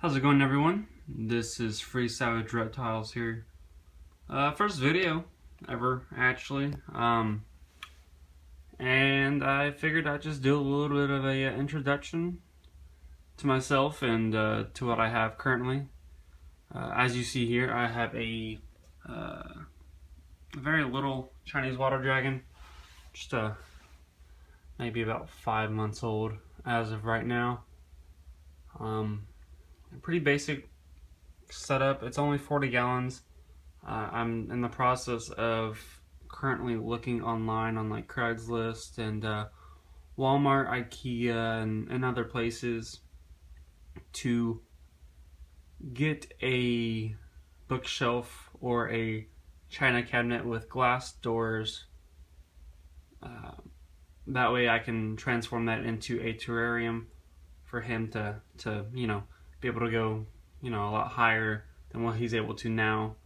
How's it going, everyone? This is Free Savage Reptiles here. First video ever, actually. And I figured I'd just do a little bit of a introduction to myself and to what I have currently. As you see here, I have a very little Chinese water dragon, just maybe about 5 months old as of right now. Pretty basic setup. It's only 40 gallons. I'm in the process of currently looking online on like Craigslist and Walmart, IKEA, and other places to get a bookshelf or a china cabinet with glass doors. That way I can transform that into a terrarium for him to be able to go, a lot higher than what he's able to now,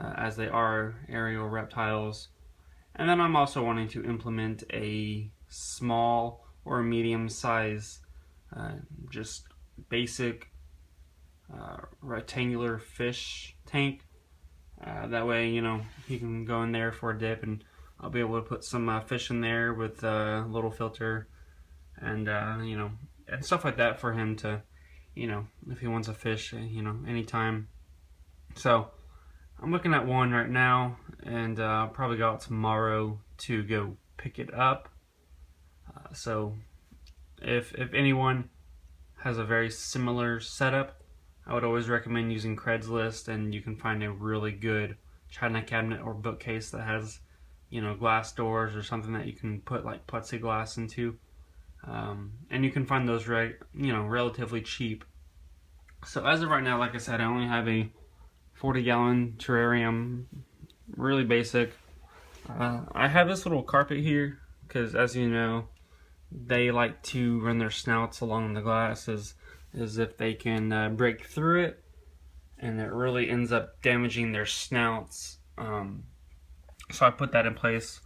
as they are aerial reptiles. And then I'm also wanting to implement a small or medium size, just basic rectangular fish tank. That way, he can go in there for a dip, and I'll be able to put some fish in there with a little filter, and and stuff like that for him to, if he wants a fish, anytime. So I'm looking at one right now, and I'll probably go out tomorrow to go pick it up. So if anyone has a very similar setup, I would always recommend using Craigslist, and you can find a really good china cabinet or bookcase that has, glass doors or something that you can put like plexiglass into. And you can find those relatively cheap. So as of right now, like I said, I only have a 40-gallon terrarium, really basic. I have this little carpet here because, as you know, they like to run their snouts along the glass as if they can break through it, and it really ends up damaging their snouts. So I put that in place.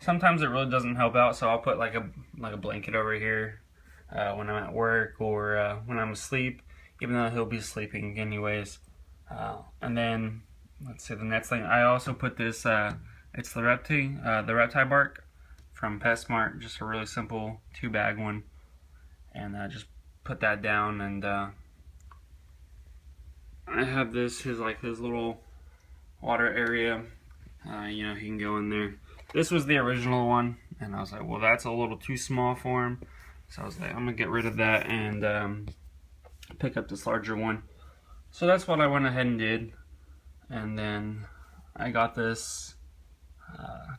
Sometimes it really doesn't help out, so I'll put like a blanket over here when I'm at work or when I'm asleep, even though he'll be sleeping anyways. And then let's see, the next thing, I also put this. It's the reptile bark from PetSmart, just a really simple 2-bag one, and just put that down. And I have his little water area. He can go in there. This was the original one, and I was like, well, that's a little too small for him. So I was like, I'm gonna get rid of that and pick up this larger one. So that's what I went ahead and did. And then I got this,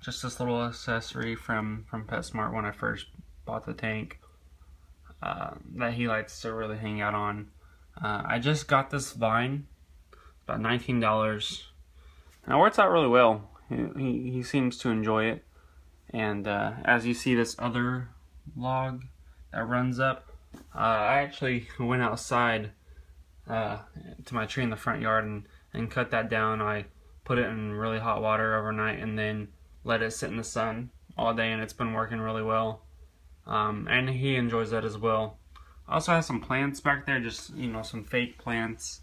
just this little accessory from PetSmart when I first bought the tank, that he likes to really hang out on. I just got this vine, about $19. Now it works out really well. He seems to enjoy it, and as you see this other log that runs up, I actually went outside to my tree in the front yard and cut that down. I put it in really hot water overnight and then let it sit in the sun all day, and it's been working really well, and he enjoys that as well. I also have some plants back there, just some fake plants.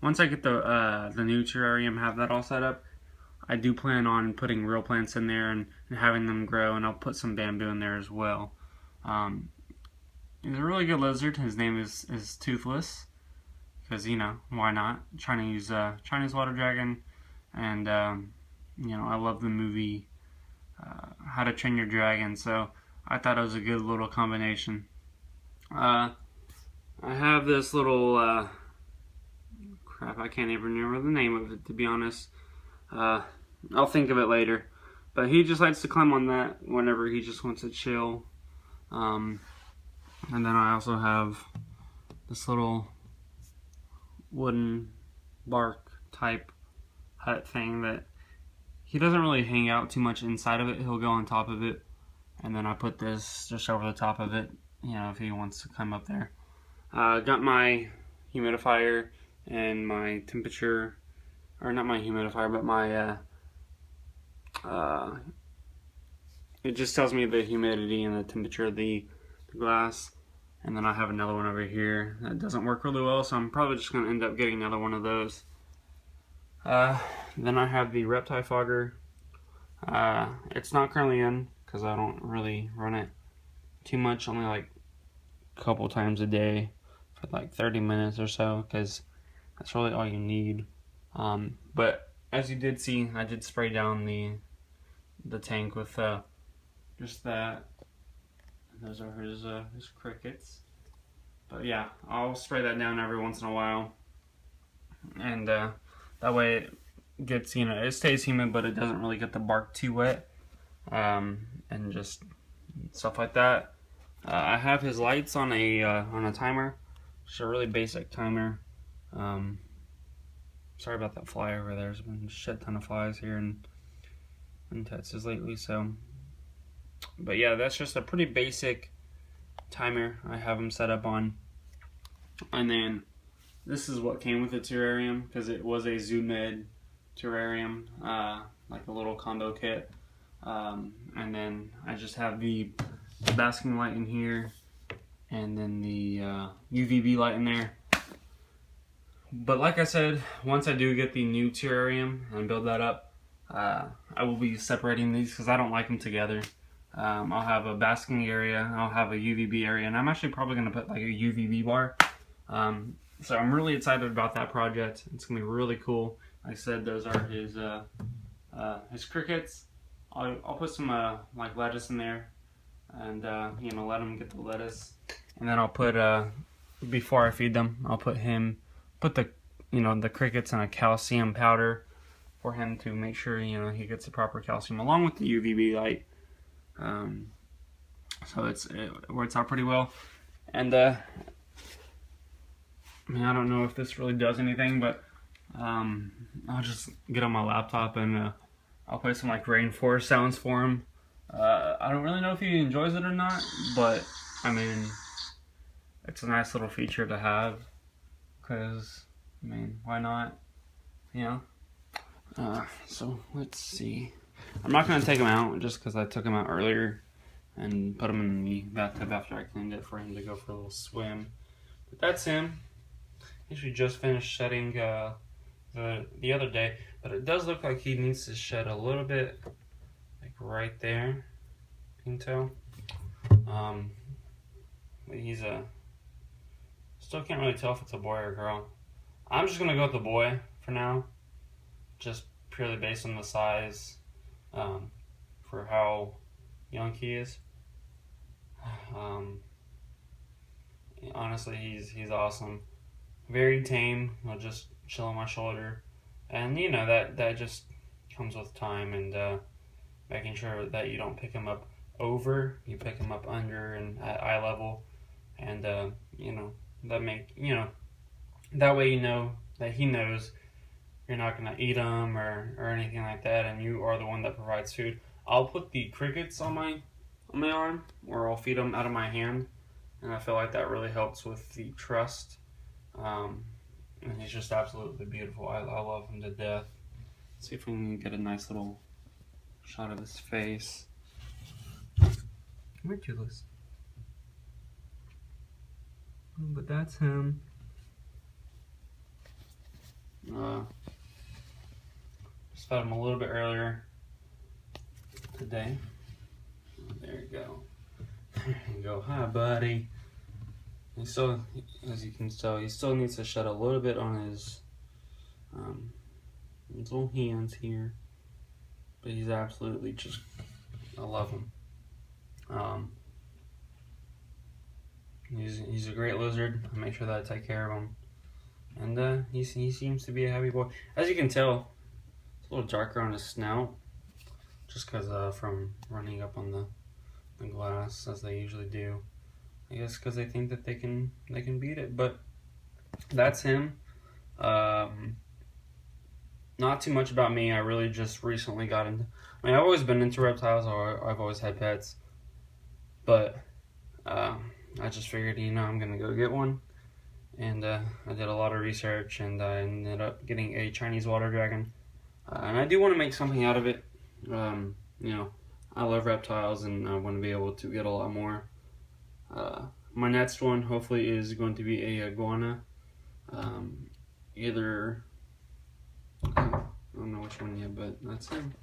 Once I get the new terrarium, have that all set up, I do plan on putting real plants in there and having them grow, and I'll put some bamboo in there as well. He's a really good lizard. His name is Toothless, because why not? Trying to use Chinese water dragon, and I love the movie How to Train Your Dragon, so I thought it was a good little combination. I have this little crap, I can't even remember the name of it, to be honest. I'll think of it later. But he just likes to climb on that whenever he just wants to chill. And then I also have this little wooden bark type hut thing that he doesn't really hang out too much inside of it. He'll go on top of it. And then I put this just over the top of it, if he wants to climb up there. Got my humidifier and my temperature, or not my humidifier, but my it just tells me the humidity and the temperature of the glass. And then I have another one over here that doesn't work really well, so I'm probably just going to end up getting another one of those. Then I have the reptile fogger. It's not currently in because I don't really run it too much, only like a couple times a day for like 30 minutes or so, because that's really all you need. But as you did see, I did spray down the tank with just that. Those are his crickets. But yeah, I'll spray that down every once in a while, and that way it gets, you know, it stays humid, but it doesn't really get the bark too wet, and just stuff like that. I have his lights on a timer, just a really basic timer. Sorry about that fly over there. There's been a shit ton of flies here in Texas lately, so. But yeah, that's just a pretty basic timer I have them set up on. And then this is what came with the terrarium, because it was a ZooMed terrarium, like a little combo kit. And then I just have the basking light in here, and then the UVB light in there. But like I said, once I do get the new terrarium and build that up, I will be separating these because I don't like them together. I'll have a basking area, I'll have a UVB area, and I'm actually probably going to put like a UVB bar. So I'm really excited about that project. It's going to be really cool. Like I said, those are his crickets. I'll put some like lettuce in there, and you know, let him get the lettuce. And then I'll put before I feed them, I'll put the, you know, the crickets in a calcium powder for him to make sure, you know, he gets the proper calcium along with the UVB light. So it works out pretty well. And I mean, I don't know if this really does anything, but I'll just get on my laptop and I'll play some like rainforest sounds for him. I don't really know if he enjoys it or not, but I mean, it's a nice little feature to have, because I mean, why not, you know? So let's see. I'm not going to take him out just because I took him out earlier and put him in the bathtub after I cleaned it for him to go for a little swim. But that's him. He actually just finished shedding the other day, but it does look like he needs to shed a little bit, like right there. You can tell. But he's still can't really tell if it's a boy or a girl. I'm just gonna go with the boy for now, just purely based on the size, for how young he is. Honestly, he's awesome. Very tame. He'll just chill on my shoulder, and you know that just comes with time and making sure that you don't pick him up over. You pick him up under and at eye level, and you know, that way you know that he knows you're not gonna eat him or anything like that, and you are the one that provides food. I'll put the crickets on my arm, or I'll feed them out of my hand, and I feel like that really helps with the trust. And he's just absolutely beautiful. I love him to death. Let's see if we can get a nice little shot of his face. Come here, Julius. But that's him. Just fed him a little bit earlier today. There you go. There you go. Hi, buddy. He still, as you can tell, he still needs to shed a little bit on his little hands here. But he's absolutely just, I love him. He's a great lizard. I make sure that I take care of him. And he seems to be a happy boy. As you can tell, it's a little darker on his snout, just because from running up on the glass as they usually do. I guess because they think that they can beat it. But that's him. Not too much about me. I really just recently got into. I mean, I've always been into reptiles, or I've always had pets, but I just figured, you know, I'm gonna go get one. And I did a lot of research, and I ended up getting a Chinese water dragon. And I do want to make something out of it. You know, I love reptiles, and I want to be able to get a lot more. my next one hopefully is going to be a iguana. Either, I don't know which one yet, but that's him.